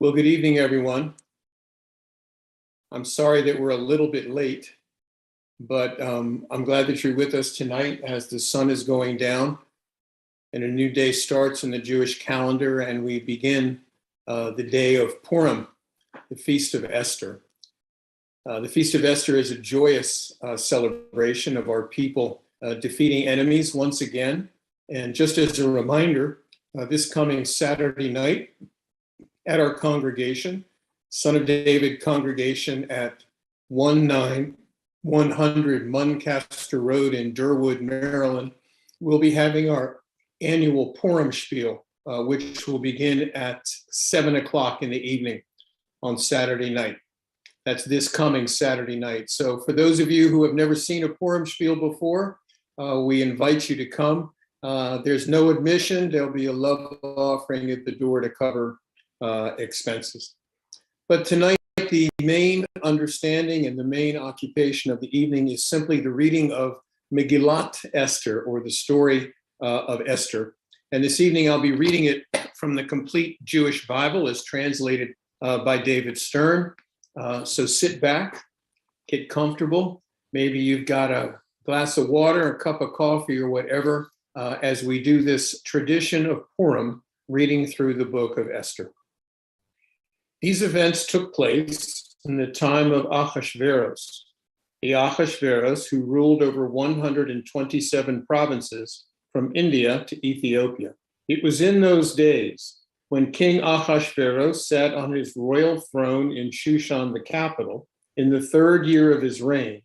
Well, good evening, everyone. I'm sorry that we're a little bit late, but I'm glad that you're with us tonight as the sun is going down and a new day starts in the Jewish calendar, and we begin the day of Purim, the Feast of Esther. The Feast of Esther is a joyous celebration of our people defeating enemies once again. And just as a reminder, this coming Saturday night at our congregation, Son of David congregation at 19100 Muncaster Road in Durwood, Maryland, we'll be having our annual Purim spiel, which will begin at 7 o'clock in the evening on Saturday night. That's this coming Saturday night. So for those of you who have never seen a Purim spiel before, we invite you to come. There's no admission. There'll be a love offering at the door to cover expenses. But tonight, the main understanding and the main occupation of the evening is simply the reading of Megillat Esther, or the story of Esther. And this evening, I'll be reading it from the Complete Jewish Bible as translated by David Stern. So sit back, get comfortable. Maybe you've got a glass of water, a cup of coffee, or whatever, as we do this tradition of Purim, reading through the book of Esther. These events took place in the time of Ahasuerus, the Ahasuerus who ruled over 127 provinces from India to Ethiopia. It was in those days when King Ahasuerus sat on his royal throne in Shushan, the capital, in the third year of his reign,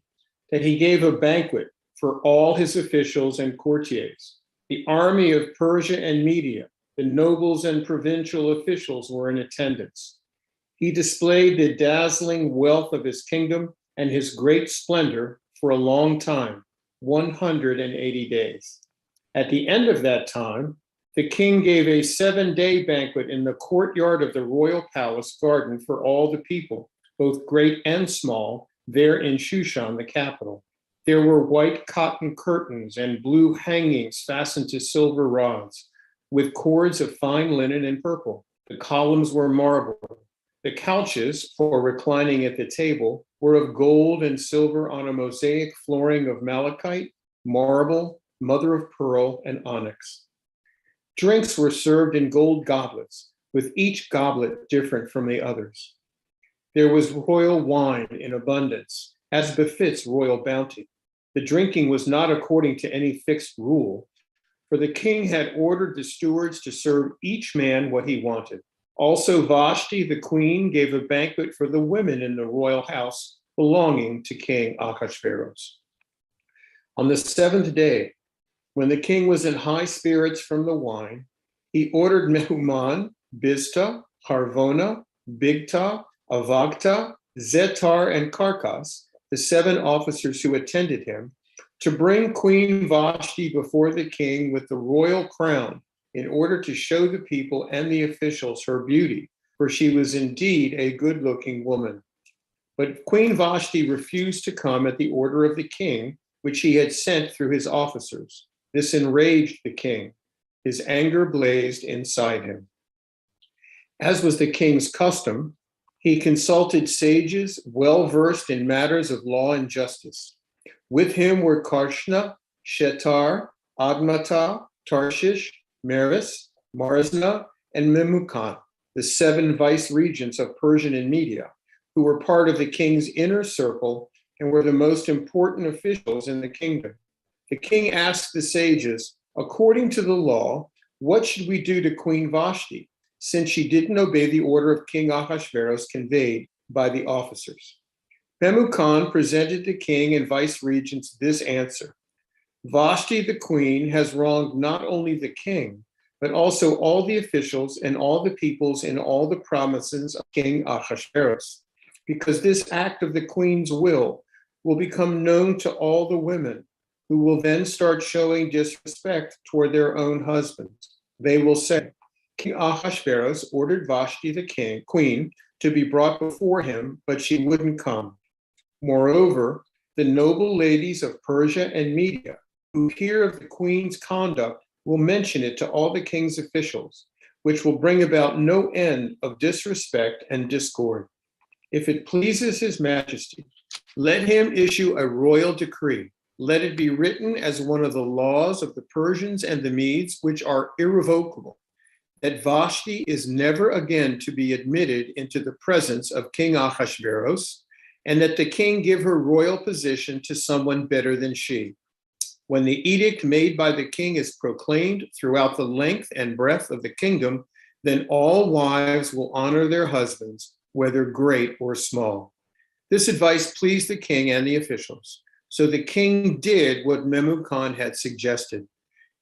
that he gave a banquet for all his officials and courtiers. The army of Persia and Media, the nobles and provincial officials were in attendance. He displayed the dazzling wealth of his kingdom and his great splendor for a long time, 180 days. At the end of that time, the king gave a 7-day banquet in the courtyard of the royal palace garden for all the people, both great and small, there in Shushan, the capital. There were white cotton curtains and blue hangings fastened to silver rods, with cords of fine linen and purple. The columns were marble. The couches for reclining at the table were of gold and silver on a mosaic flooring of malachite, marble, mother of pearl, and onyx. Drinks were served in gold goblets, with each goblet different from the others. There was royal wine in abundance, as befits royal bounty. The drinking was not according to any fixed rule, for the king had ordered the stewards to serve each man what he wanted. Also, Vashti, the queen, gave a banquet for the women in the royal house belonging to King Ahasuerus. On the 7th day, when the king was in high spirits from the wine, he ordered Mehuman, Bizta, Harvona, Bigta, Avagta, Zetar, and Karkas, the 7 officers who attended him, to bring Queen Vashti before the king with the royal crown, in order to show the people and the officials her beauty, for she was indeed a good-looking woman. But Queen Vashti refused to come at the order of the king, which he had sent through his officers. This enraged the king. His anger blazed inside him. As was the king's custom, he consulted sages well-versed in matters of law and justice. With him were Karshna, Shetar, Admata, Tarshish, Meres, Marsna, and Memucan, the 7 vice-regents of Persian and Media, who were part of the king's inner circle and were the most important officials in the kingdom. The king asked the sages, according to the law, what should we do to Queen Vashti, since she didn't obey the order of King Ahasuerus conveyed by the officers? Memucan presented the king and vice-regents this answer. Vashti, the queen, has wronged not only the king, but also all the officials and all the peoples in all the provinces of King Ahasuerus, because this act of the queen's will become known to all the women, who will then start showing disrespect toward their own husbands. They will say, King Ahasuerus ordered Vashti, the queen, to be brought before him, but she wouldn't come. Moreover, the noble ladies of Persia and Media, who hear of the queen's conduct, will mention it to all the king's officials, which will bring about no end of disrespect and discord. If it pleases his majesty, let him issue a royal decree. Let it be written as one of the laws of the Persians and the Medes, which are irrevocable, that Vashti is never again to be admitted into the presence of King Ahasuerus, and that the king give her royal position to someone better than she. When the edict made by the king is proclaimed throughout the length and breadth of the kingdom, then all wives will honor their husbands, whether great or small. This advice pleased the king and the officials. So the king did what Memucan had suggested.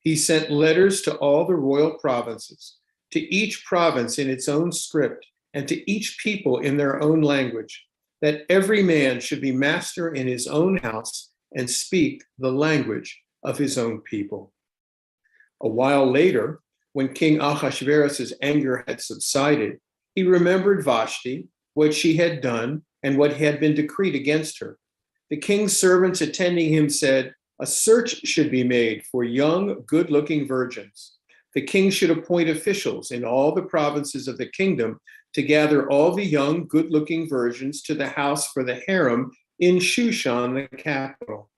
He sent letters to all the royal provinces, to each province in its own script, and to each people in their own language, that every man should be master in his own house and speak the language of his own people. A while later, when King Ahasuerus' anger had subsided, he remembered Vashti, what she had done, and what had been decreed against her. The king's servants attending him said, "A search should be made for young, good-looking virgins. The king should appoint officials in all the provinces of the kingdom to gather all the young, good-looking virgins to the house for the harem in Shushan, the capital.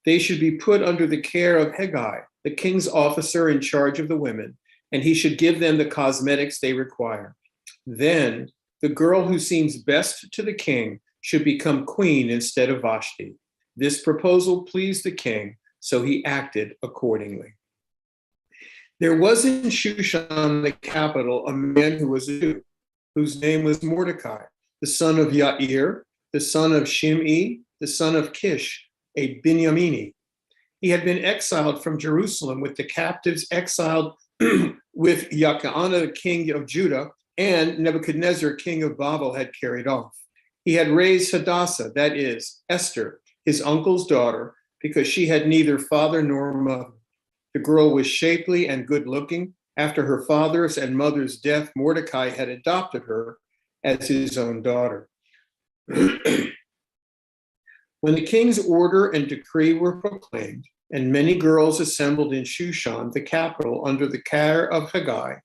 They should be put under the care of Hegai, the king's officer in charge of the women, and he should give them the cosmetics they require. Then the girl who seems best to the king should become queen instead of Vashti." This proposal pleased the king, so he acted accordingly. There was in Shushan, the capital, a man who was a Jew, whose name was Mordecai, the son of Yair, the son of Shimei, the son of Kish, a Binyamini. He had been exiled from Jerusalem with the captives exiled with Yachanah, king of Judah, and Nebuchadnezzar, king of Babel, had carried off. He had raised Hadassah, that is, Esther, his uncle's daughter, because she had neither father nor mother. The girl was shapely and good-looking. After her father's and mother's death, Mordecai had adopted her as his own daughter. When the king's order and decree were proclaimed, and many girls assembled in Shushan, the capital, under the care of Hegai,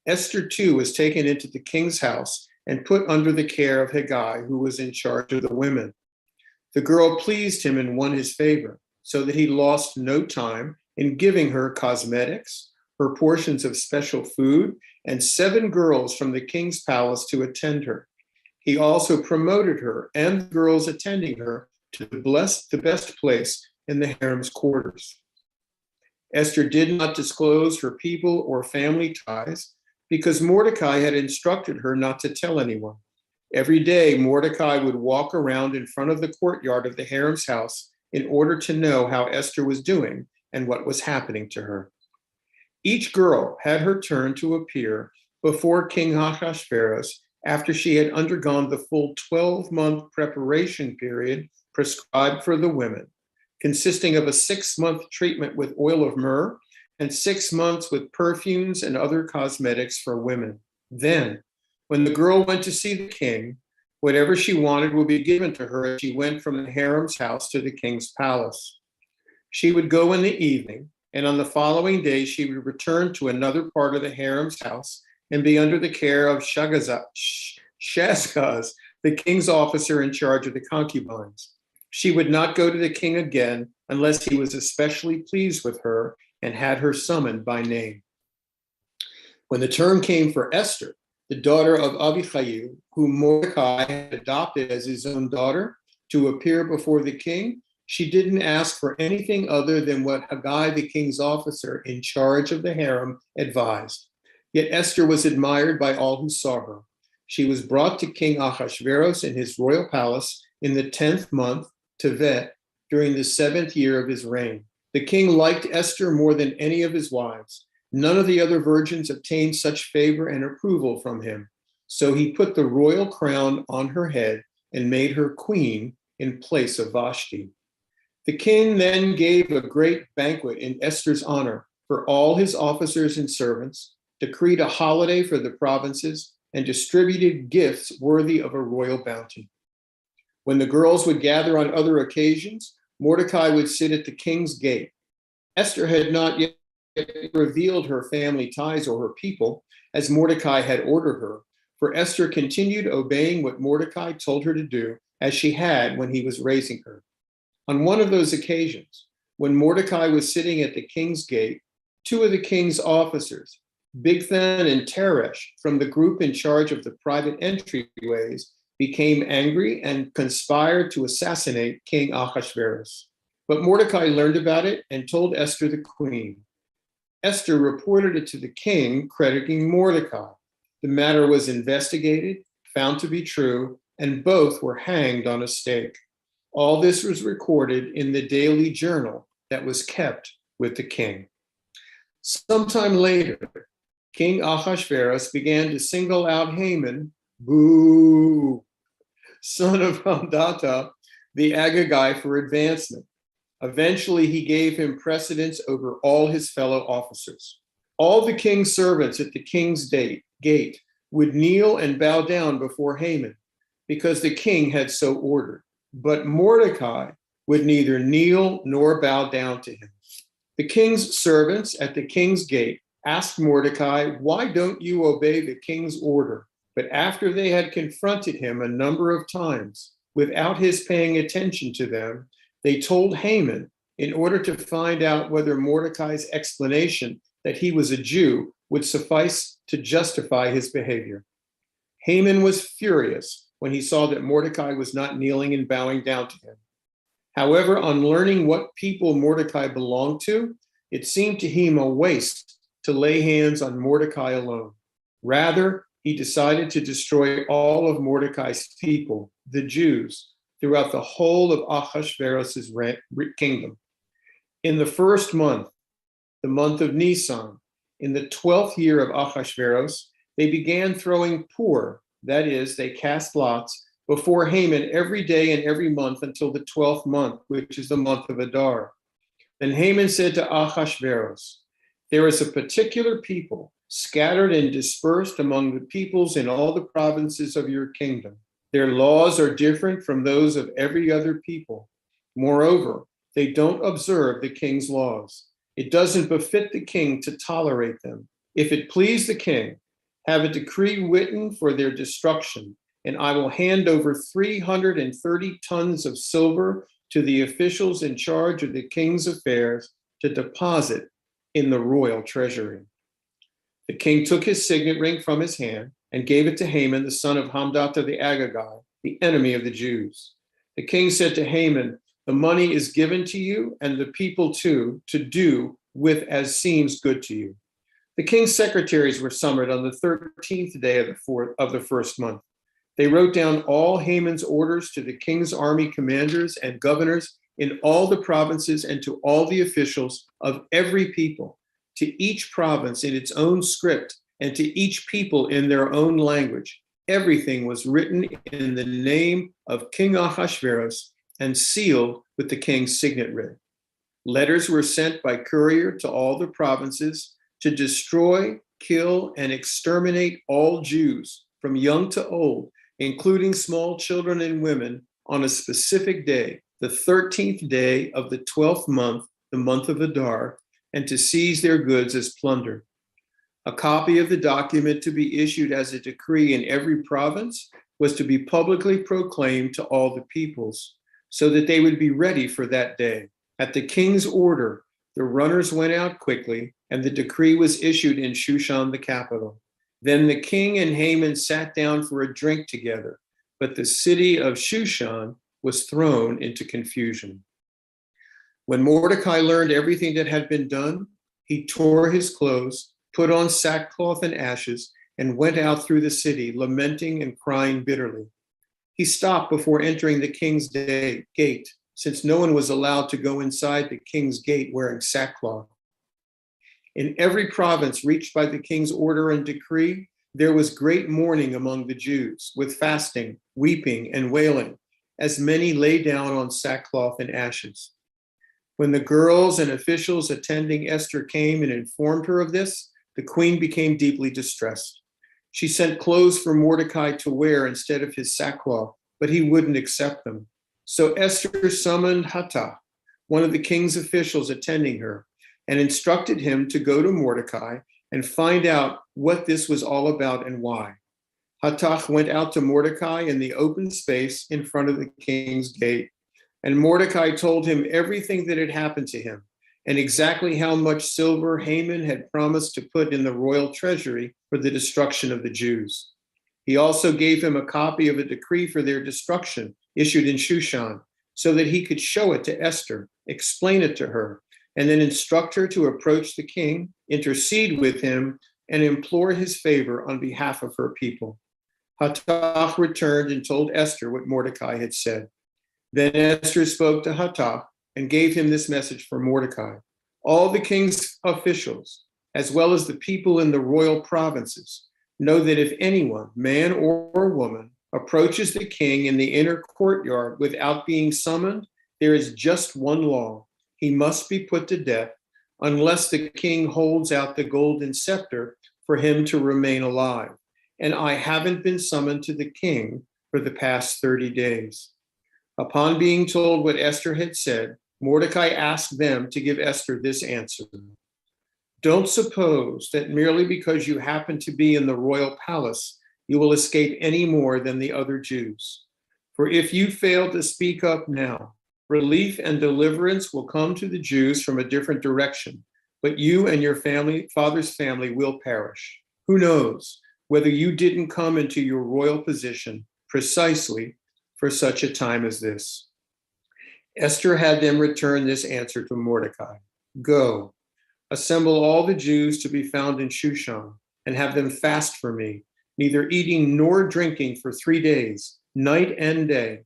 Esther too was taken into the king's house and put under the care of Hegai, who was in charge of the women. The girl pleased him and won his favor, so that he lost no time in giving her cosmetics, her portions of special food, and 7 girls from the king's palace to attend her. He also promoted her and the girls attending her to the best place in the harem's quarters. Esther did not disclose her people or family ties because Mordecai had instructed her not to tell anyone. Every day, Mordecai would walk around in front of the courtyard of the harem's house in order to know how Esther was doing and what was happening to her. Each girl had her turn to appear before King Ahasuerus after she had undergone the full 12-month preparation period prescribed for the women, consisting of a 6-month treatment with oil of myrrh and 6 months with perfumes and other cosmetics for women. Then, when the girl went to see the king, whatever she wanted would be given to her as she went from the harem's house to the king's palace. She would go in the evening, and on the following day she would return to another part of the harem's house and be under the care of Shashgaz, the king's officer in charge of the concubines. She would not go to the king again unless he was especially pleased with her and had her summoned by name. When the term came for Esther, the daughter of Abihail, whom Mordecai had adopted as his own daughter, to appear before the king, she didn't ask for anything other than what Hegai, the king's officer in charge of the harem, advised. Yet Esther was admired by all who saw her. She was brought to King Ahasuerus in his royal palace in the 10th month, Tevet, during the 7th year of his reign. The king liked Esther more than any of his wives. None of the other virgins obtained such favor and approval from him. So he put the royal crown on her head and made her queen in place of Vashti. The king then gave a great banquet in Esther's honor for all his officers and servants, decreed a holiday for the provinces, and distributed gifts worthy of a royal bounty. When the girls would gather on other occasions, Mordecai would sit at the king's gate. Esther had not yet revealed her family ties or her people, as Mordecai had ordered her, for Esther continued obeying what Mordecai told her to do, as she had when he was raising her. On one of those occasions, when Mordecai was sitting at the king's gate, two of the king's officers, Bigthan and Teresh, from the group in charge of the private entryways, became angry and conspired to assassinate King Ahasuerus. But Mordecai learned about it and told Esther the queen. Esther reported it to the king, crediting Mordecai. The matter was investigated, found to be true, and both were hanged on a stake. All this was recorded in the daily journal that was kept with the king. Sometime later, King Ahasuerus began to single out Haman, boo, son of Hadassah, the Agagite, for advancement. Eventually, he gave him precedence over all his fellow officers. All the king's servants at the king's gate would kneel and bow down before Haman, because the king had so ordered. But Mordecai would neither kneel nor bow down to him. The king's servants at the king's gate asked Mordecai, "Why don't you obey the king's order?" But after they had confronted him a number of times, without his paying attention to them, they told Haman, in order to find out whether Mordecai's explanation that he was a Jew would suffice to justify his behavior. Haman was furious when he saw that Mordecai was not kneeling and bowing down to him. However, on learning what people Mordecai belonged to, it seemed to him a waste to lay hands on Mordecai alone. Rather, he decided to destroy all of Mordecai's people, the Jews, throughout the whole of Ahasuerus' kingdom. In the first month, the month of Nisan, in the 12th year of Ahasuerus, they began throwing pur, that is, they cast lots, before Haman every day and every month until the 12th month, which is the month of Adar. Then Haman said to Ahasuerus, "There is a particular people scattered and dispersed among the peoples in all the provinces of your kingdom. Their laws are different from those of every other people. Moreover, they don't observe the king's laws. It doesn't befit the king to tolerate them. If it please the king, have a decree written for their destruction, and I will hand over 330 tons of silver to the officials in charge of the king's affairs to deposit in the royal treasury." The king took his signet ring from his hand and gave it to Haman, the son of Hammedatha the Agagite, the enemy of the Jews. The king said to Haman, "The money is given to you and the people too, to do with as seems good to you." The king's secretaries were summoned on the 13th day of the first month. They wrote down all Haman's orders to the king's army commanders and governors in all the provinces and to all the officials of every people, to each province in its own script and to each people in their own language. Everything was written in the name of King Ahasuerus and sealed with the king's signet ring. Letters were sent by courier to all the provinces to destroy, kill, and exterminate all Jews, from young to old, including small children and women, on a specific day, the 13th day of the 12th month, the month of Adar, and to seize their goods as plunder. A copy of the document to be issued as a decree in every province was to be publicly proclaimed to all the peoples, so that they would be ready for that day. At the king's order, the runners went out quickly, and the decree was issued in Shushan, the capital. Then the king and Haman sat down for a drink together, but the city of Shushan was thrown into confusion. When Mordecai learned everything that had been done, he tore his clothes, put on sackcloth and ashes, and went out through the city, lamenting and crying bitterly. He stopped before entering the king's gate, since no one was allowed to go inside the king's gate wearing sackcloth. In every province reached by the king's order and decree, there was great mourning among the Jews, with fasting, weeping, and wailing, as many lay down on sackcloth and ashes. When the girls and officials attending Esther came and informed her of this, the queen became deeply distressed. She sent clothes for Mordecai to wear instead of his sackcloth, but he wouldn't accept them. So Esther summoned Hadassah, one of the king's officials attending her, and instructed him to go to Mordecai and find out what this was all about and why. Hathach went out to Mordecai in the open space in front of the king's gate, and Mordecai told him everything that had happened to him and exactly how much silver Haman had promised to put in the royal treasury for the destruction of the Jews. He also gave him a copy of a decree for their destruction issued in Shushan, so that he could show it to Esther, explain it to her, and then instruct her to approach the king, intercede with him, and implore his favor on behalf of her people. Hathach returned and told Esther what Mordecai had said. Then Esther spoke to Hathach and gave him this message for Mordecai. All the king's officials, as well as the people in the royal provinces, know that if anyone, man or woman, approaches the king in the inner courtyard without being summoned, there is just one law. He must be put to death unless the king holds out the golden scepter for him to remain alive. And I haven't been summoned to the king for the past 30 days. Upon being told what Esther had said, Mordecai asked them to give Esther this answer. Don't suppose that merely because you happen to be in the royal palace, you will escape any more than the other Jews. For if you fail to speak up now, relief and deliverance will come to the Jews from a different direction, but you and your family, father's family, will perish. Who knows whether you didn't come into your royal position precisely for such a time as this? Esther had them return this answer to Mordecai. Go, assemble all the Jews to be found in Shushan, and have them fast for me, neither eating nor drinking for 3 days, night and day.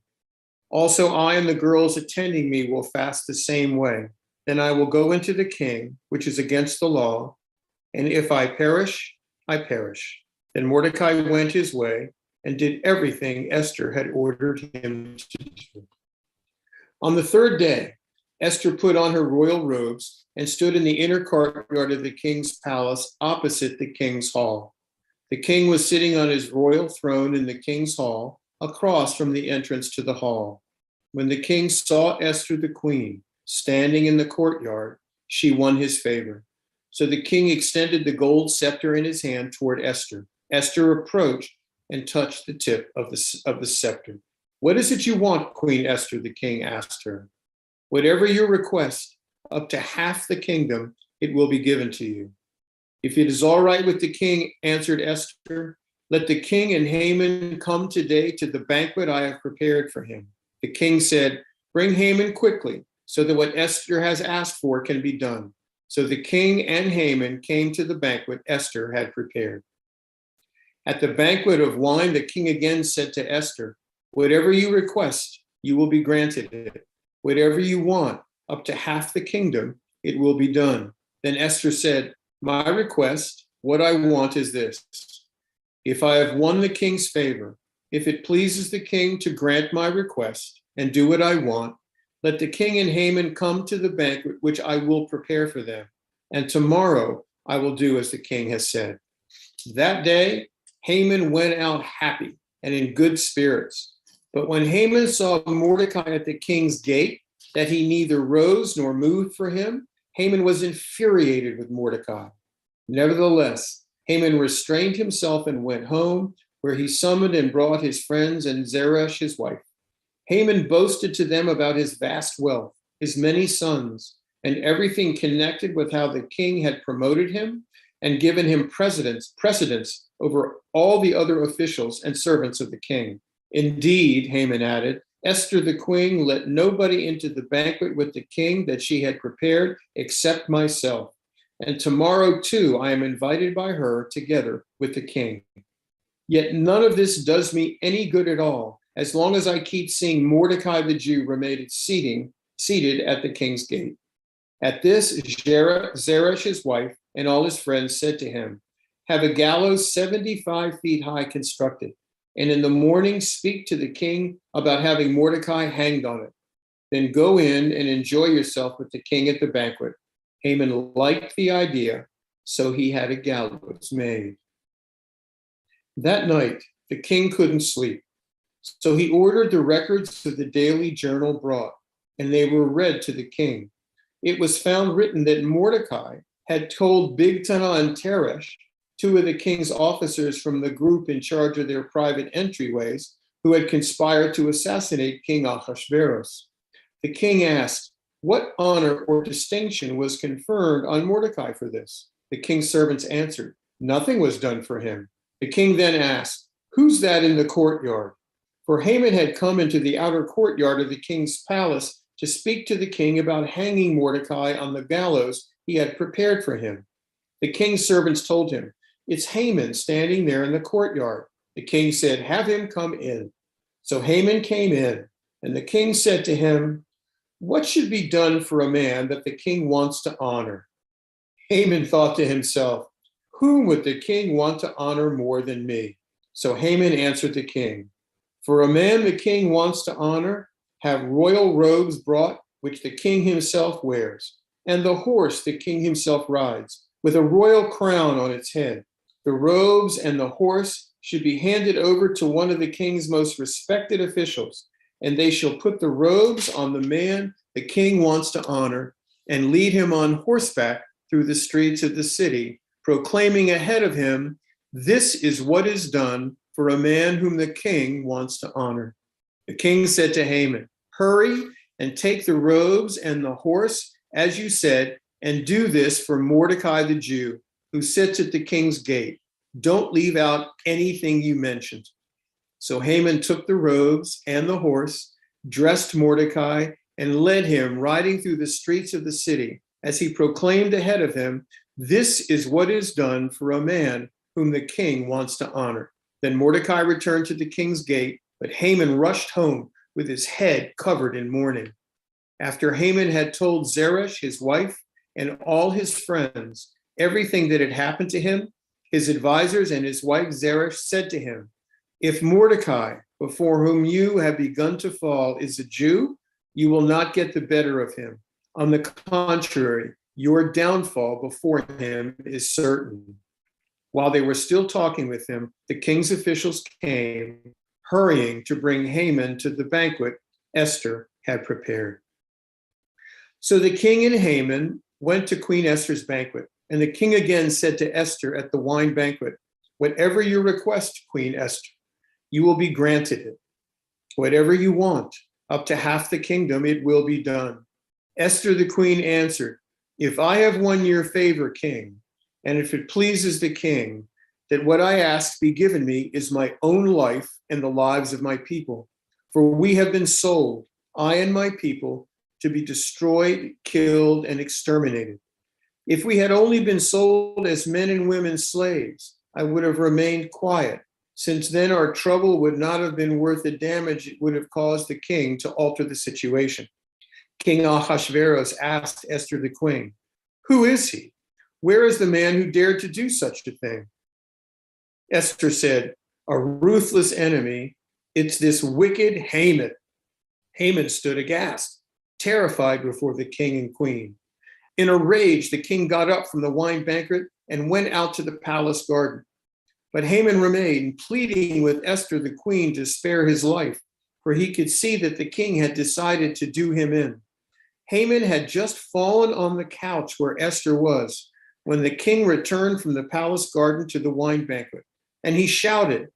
Also, I and the girls attending me will fast the same way. Then I will go into the king, which is against the law, and if I perish, I perish. Then Mordecai went his way and did everything Esther had ordered him to do. On the 3rd day, Esther put on her royal robes and stood in the inner courtyard of the king's palace opposite the king's hall. The king was sitting on his royal throne in the king's hall, across from the entrance to the hall. When the king saw Esther the queen standing in the courtyard, she won his favor. So the king extended the gold scepter in his hand toward Esther. Esther approached and touched the tip of the scepter. What is it you want, Queen Esther? The king asked her. Whatever your request, up to half the kingdom, it will be given to you. If it is all right with the king, answered Esther, let the king and Haman come today to the banquet I have prepared for him. The king said, bring Haman quickly, so that what Esther has asked for can be done. So the king and Haman came to the banquet Esther had prepared. At the banquet of wine, the king again said to Esther, whatever you request, you will be granted it. Whatever you want, up to half the kingdom, it will be done. Then Esther said, my request, what I want is this. If I have won the king's favor, if it pleases the king to grant my request and do what I want, let the king and Haman come to the banquet which I will prepare for them. And tomorrow I will do as the king has said. That day, Haman went out happy and in good spirits. But when Haman saw Mordecai at the king's gate, that he neither rose nor moved for him, Haman was infuriated with Mordecai. Nevertheless, Haman restrained himself and went home, where he summoned and brought his friends and Zeresh his wife. Haman boasted to them about his vast wealth, his many sons, and everything connected with how the king had promoted him and given him precedence over all the other officials and servants of the king. Indeed, Haman added, Esther the queen let nobody into the banquet with the king that she had prepared except myself. And tomorrow, too, I am invited by her together with the king. Yet none of this does me any good at all, as long as I keep seeing Mordecai the Jew remain seated at the king's gate. At this, Zeresh, his wife, and all his friends said to him, have a gallows 75 feet high constructed, and in the morning speak to the king about having Mordecai hanged on it. Then go in and enjoy yourself with the king at the banquet. Haman liked the idea, so he had a gallows made. That night, the king couldn't sleep, so he ordered the records of the daily journal brought, and they were read to the king. It was found written that Mordecai had told Bigtana and Teresh, two of the king's officers from the group in charge of their private entryways, who had conspired to assassinate King Ahasuerus. The king asked, "What honor or distinction was conferred on Mordecai for this?" The king's servants answered, "Nothing was done for him." The king then asked, "Who's that in the courtyard?" For Haman had come into the outer courtyard of the king's palace to speak to the king about hanging Mordecai on the gallows he had prepared for him. The king's servants told him, "It's Haman standing there in the courtyard." The king said, "Have him come in." So Haman came in, and the king said to him, "What should be done for a man that the king wants to honor?" Haman thought to himself, "Whom would the king want to honor more than me?" So Haman answered the king, "For a man the king wants to honor, have royal robes brought, which the king himself wears, and the horse the king himself rides, with a royal crown on its head. The robes and the horse should be handed over to one of the king's most respected officials, and they shall put the robes on the man the king wants to honor and lead him on horseback through the streets of the city, proclaiming ahead of him, 'This is what is done for a man whom the king wants to honor.'" The king said to Haman, "Hurry and take the robes and the horse, as you said, and do this for Mordecai the Jew, who sits at the king's gate. Don't leave out anything you mentioned." So Haman took the robes and the horse, dressed Mordecai, and led him riding through the streets of the city, as he proclaimed ahead of him, "This is what is done for a man whom the king wants to honor." Then Mordecai returned to the king's gate, but Haman rushed home with his head covered in mourning. After Haman had told Zeresh, his wife, and all his friends everything that had happened to him, his advisors and his wife Zeresh said to him, "If Mordecai, before whom you have begun to fall, is a Jew, you will not get the better of him. On the contrary, your downfall before him is certain." While they were still talking with him, the king's officials came, hurrying to bring Haman to the banquet Esther had prepared. So the king and Haman went to Queen Esther's banquet, and the king again said to Esther at the wine banquet, "Whatever you request, Queen Esther, you will be granted it. Whatever you want, up to half the kingdom, it will be done." Esther the queen answered, "If I have won your favor, king, and if it pleases the king, that what I ask be given me is my own life and the lives of my people. For we have been sold, I and my people, to be destroyed, killed, and exterminated. If we had only been sold as men and women slaves, I would have remained quiet, since then our trouble would not have been worth the damage it would have caused the king to alter the situation." King Ahasuerus asked Esther the queen, "Who is he? Where is the man who dared to do such a thing?" Esther said, "A ruthless enemy. It's this wicked Haman." Haman stood aghast, terrified before the king and queen. In a rage, the king got up from the wine banquet and went out to the palace garden. But Haman remained, pleading with Esther the queen to spare his life, for he could see that the king had decided to do him in. Haman had just fallen on the couch where Esther was when the king returned from the palace garden to the wine banquet, and he shouted,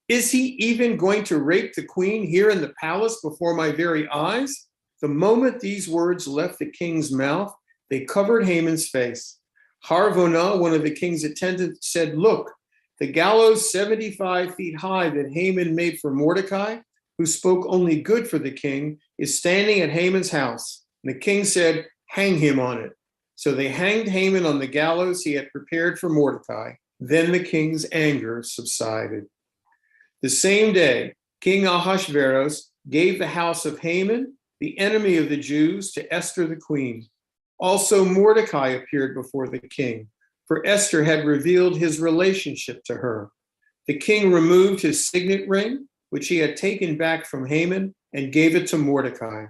"Is he even going to rape the queen here in the palace before my very eyes?" The moment these words left the king's mouth, they covered Haman's face. Harvonah, one of the king's attendants, said, "Look, the gallows 75 feet high that Haman made for Mordecai, who spoke only good for the king, is standing at Haman's house." And the king said, "Hang him on it." So they hanged Haman on the gallows he had prepared for Mordecai. Then the king's anger subsided. The same day, King Ahasuerus gave the house of Haman, the enemy of the Jews, to Esther the queen. Also Mordecai appeared before the king, for Esther had revealed his relationship to her. The king removed his signet ring, which he had taken back from Haman, and gave it to Mordecai.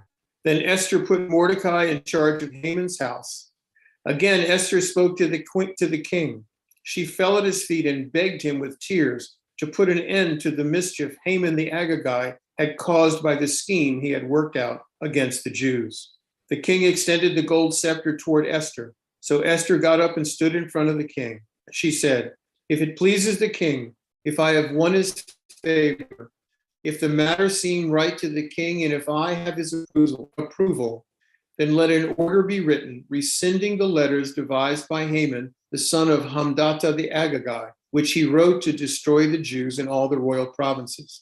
Then Esther put Mordecai in charge of Haman's house. Again, Esther spoke to the king. She fell at his feet and begged him with tears to put an end to the mischief Haman the Agagite had caused by the scheme he had worked out against the Jews. The king extended the gold scepter toward Esther, So Esther got up and stood in front of the king. She said, "If it pleases the king, if I have won his favor, if the matter seem right to the king, and if I have his approval, then let an order be written rescinding the letters devised by Haman, the son of Hammedatha the Agagite, which he wrote to destroy the Jews in all the royal provinces.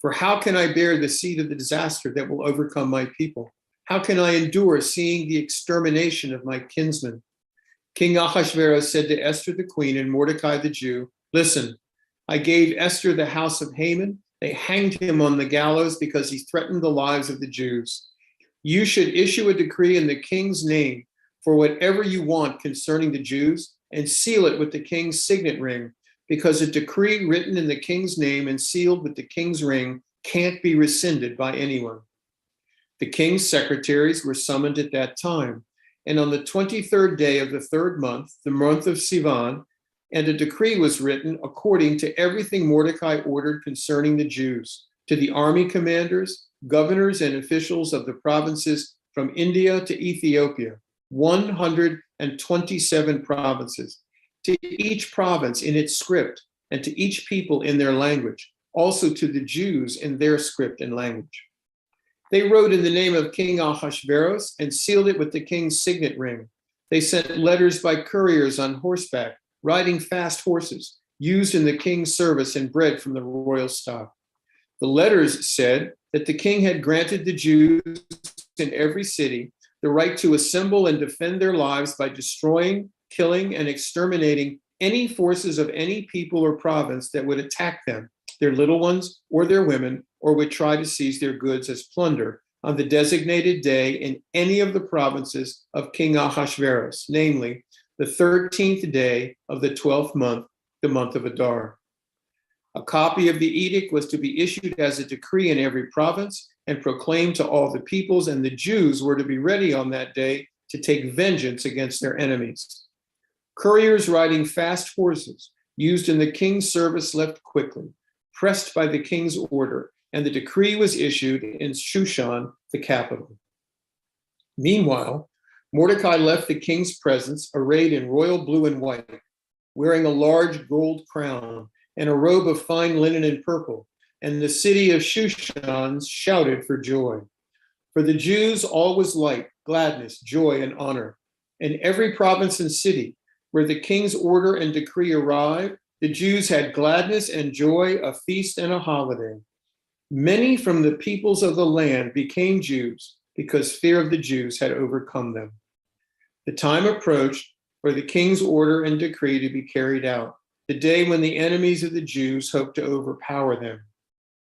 For how can I bear the seed of the disaster that will overcome my people? How can I endure seeing the extermination of my kinsmen?" King Ahasuerus said to Esther the queen and Mordecai the Jew, "Listen, I gave Esther the house of Haman. They hanged him on the gallows because he threatened the lives of the Jews. You should issue a decree in the king's name for whatever you want concerning the Jews and seal it with the king's signet ring, because a decree written in the king's name and sealed with the king's ring can't be rescinded by anyone." The king's secretaries were summoned at that time, and on the 23rd day of the third month, the month of Sivan, and a decree was written according to everything Mordecai ordered concerning the Jews, to the army commanders, governors, and officials of the provinces from India to Ethiopia, 127 provinces, to each province in its script, and to each people in their language, also to the Jews in their script and language. They wrote in the name of King Ahasuerus and sealed it with the king's signet ring. They sent letters by couriers on horseback, riding fast horses, used in the king's service and bred from the royal stock. The letters said that the king had granted the Jews in every city the right to assemble and defend their lives by destroying, killing, and exterminating any forces of any people or province that would attack them, their little ones or their women, or would try to seize their goods as plunder on the designated day in any of the provinces of King Ahasuerus, namely the 13th day of the 12th month, the month of Adar. A copy of the edict was to be issued as a decree in every province and proclaimed to all the peoples, and the Jews were to be ready on that day to take vengeance against their enemies. Couriers riding fast horses, used in the king's service, left quickly, pressed by the king's order, and the decree was issued in Shushan, the capital. Meanwhile, Mordecai left the king's presence arrayed in royal blue and white, wearing a large gold crown and a robe of fine linen and purple, and the city of Shushan shouted for joy. For the Jews all was light, gladness, joy, and honor. In every province and city where the king's order and decree arrived, the Jews had gladness and joy, a feast and a holiday. Many from the peoples of the land became Jews because fear of the Jews had overcome them. The time approached for the king's order and decree to be carried out, the day when the enemies of the Jews hoped to overpower them.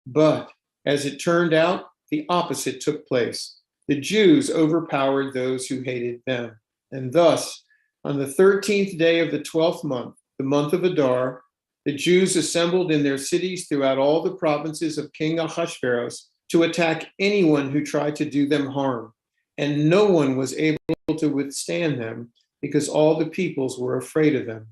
But as it turned out, the opposite took place. The Jews overpowered those who hated them. And thus, on the 13th day of the 12th month, the month of Adar, the Jews assembled in their cities throughout all the provinces of King Ahasuerus to attack anyone who tried to do them harm. And no one was able to withstand them because all the peoples were afraid of them.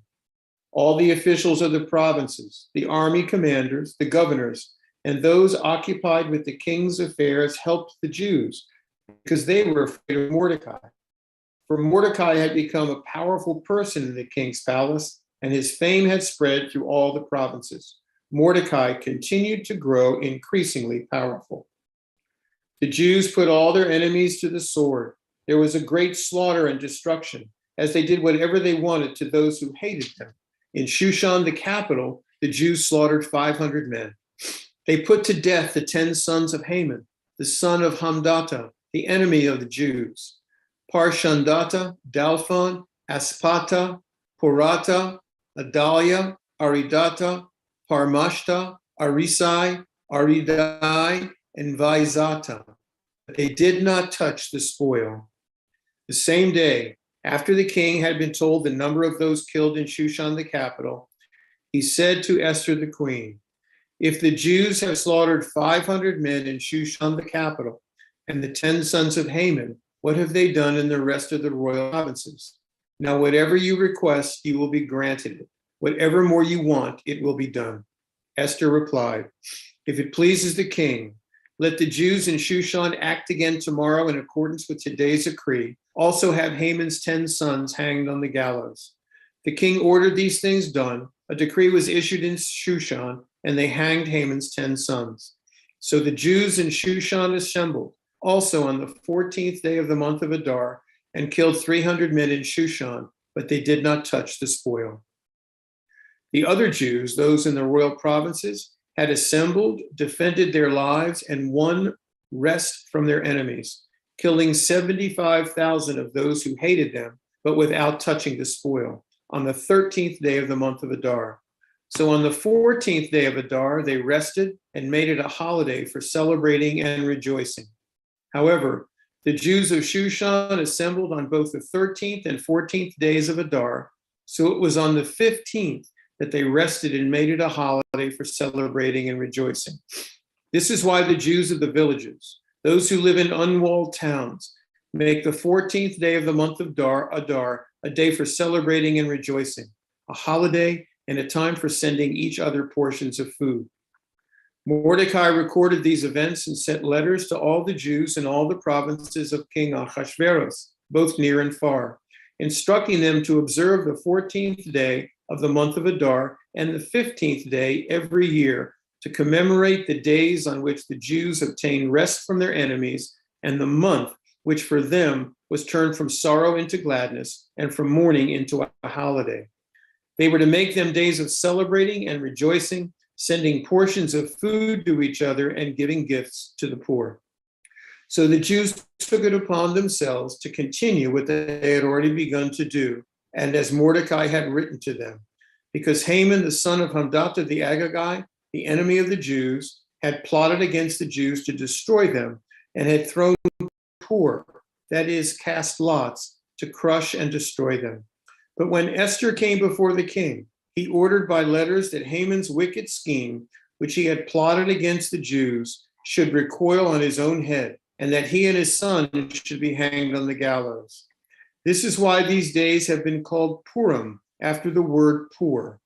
All the officials of the provinces, the army commanders, the governors, and those occupied with the king's affairs helped the Jews because they were afraid of Mordecai. For Mordecai had become a powerful person in the king's palace, and his fame had spread through all the provinces. Mordecai continued to grow increasingly powerful. The Jews put all their enemies to the sword. There was a great slaughter and destruction, as they did whatever they wanted to those who hated them. In Shushan, the capital, the Jews slaughtered 500 men. They put to death the 10 sons of Haman, the son of Hammedatha, the enemy of the Jews: Parshandata, Dalphon, Aspata, Porata, Adalia, Aridata, Parmashta, Arisai, Aridai, and Vaizata. But they did not touch the spoil. The same day, after the king had been told the number of those killed in Shushan the capital, he said to Esther the queen, "If the Jews have slaughtered 500 men in Shushan the capital and the 10 sons of Haman, what have they done in the rest of the royal provinces? Now, whatever you request, you will be granted it. Whatever more you want, it will be done." Esther replied, "If it pleases the king, Let the Jews in Shushan act again tomorrow in accordance with today's decree. Also have Haman's 10 sons hanged on the gallows. The king ordered these things done. A decree was issued in Shushan, and they hanged Haman's 10 sons. So the Jews in Shushan assembled also on the 14th day of the month of Adar and killed 300 men in Shushan, but they did not touch the spoil. The other Jews, those in the royal provinces, had assembled, defended their lives, and won rest from their enemies, killing 75,000 of those who hated them, but without touching the spoil, on the 13th day of the month of Adar. So on the 14th day of Adar, they rested and made it a holiday for celebrating and rejoicing. However, the Jews of Shushan assembled on both the 13th and 14th days of Adar, so it was on the 15th that they rested and made it a holiday for celebrating and rejoicing. This is why the Jews of the villages, those who live in unwalled towns, make the 14th day of the month of Adar a day for celebrating and rejoicing, a holiday and a time for sending each other portions of food. Mordecai recorded these events and sent letters to all the Jews in all the provinces of King Ahasuerus, both near and far, instructing them to observe the 14th day of the month of Adar and the 15th day every year to commemorate the days on which the Jews obtained rest from their enemies and the month which for them was turned from sorrow into gladness and from mourning into a holiday. They were to make them days of celebrating and rejoicing, sending portions of food to each other and giving gifts to the poor. So the Jews took it upon themselves to continue what they had already begun to do, and as Mordecai had written to them, because Haman, the son of Hammedatha the Agagite, the enemy of the Jews, had plotted against the Jews to destroy them and had thrown poor, that is, cast lots, to crush and destroy them. But when Esther came before the king, he ordered by letters that Haman's wicked scheme, which he had plotted against the Jews, should recoil on his own head, and that he and his son should be hanged on the gallows. This is why these days have been called Purim, after the word poor.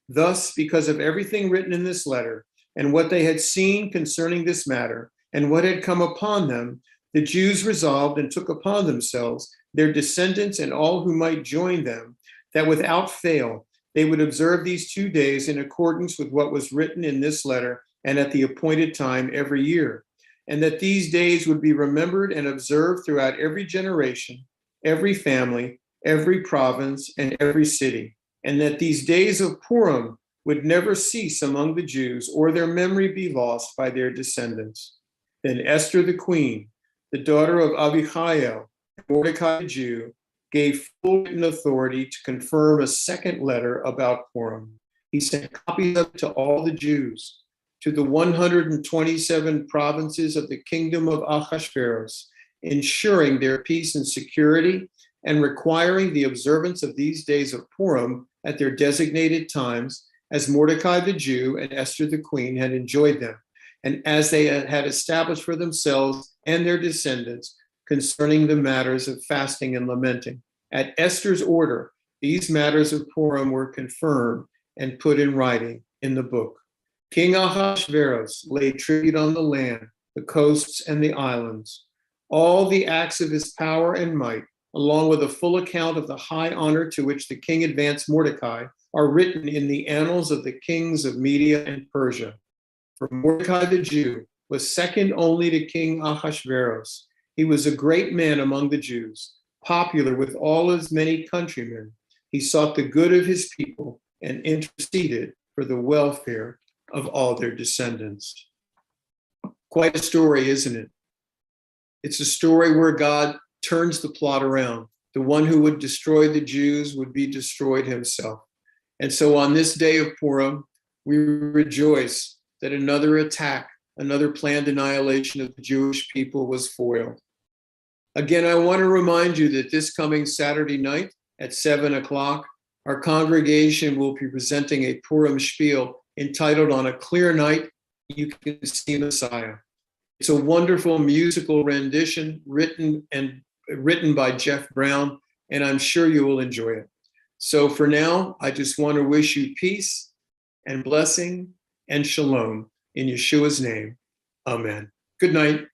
Thus, because of everything written in this letter, and what they had seen concerning this matter, and what had come upon them, the Jews resolved and took upon themselves, their descendants and all who might join them, that without fail they would observe these 2 days in accordance with what was written in this letter and at the appointed time every year, and that these days would be remembered and observed throughout every generation, every family, every province, and every city, and that these days of Purim would never cease among the Jews or their memory be lost by their descendants. Then Esther the queen, the daughter of Abihail, Mordecai the Jew, gave full written authority to confirm a second letter about Purim. He sent copies of it to all the Jews, to the 127 provinces of the kingdom of Ahasuerus, ensuring their peace and security and requiring the observance of these days of Purim at their designated times, as Mordecai the Jew and Esther the queen had enjoyed them, and as they had established for themselves and their descendants concerning the matters of fasting and lamenting. At Esther's order, these matters of Purim were confirmed and put in writing in the book. King Ahasuerus laid tribute on the land, the coasts, and the islands. All the acts of his power and might, along with a full account of the high honor to which the king advanced Mordecai, are written in the annals of the kings of Media and Persia. For Mordecai the Jew was second only to King Ahasuerus. He was a great man among the Jews, popular with all his many countrymen. He sought the good of his people and interceded for the welfare of all their descendants. Quite a story, isn't it? It's a story where God turns the plot around. The one who would destroy the Jews would be destroyed himself. And so on this day of Purim, we rejoice that another attack, another planned annihilation of the Jewish people was foiled. Again, I want to remind you that this coming Saturday night at 7 o'clock, our congregation will be presenting a Purim spiel entitled On a Clear Night, You Can See Messiah. It's a wonderful musical rendition written by Jeff Brown, and I'm sure you will enjoy it. So for now, I just want to wish you peace and blessing and shalom in Yeshua's name. Amen. Good night.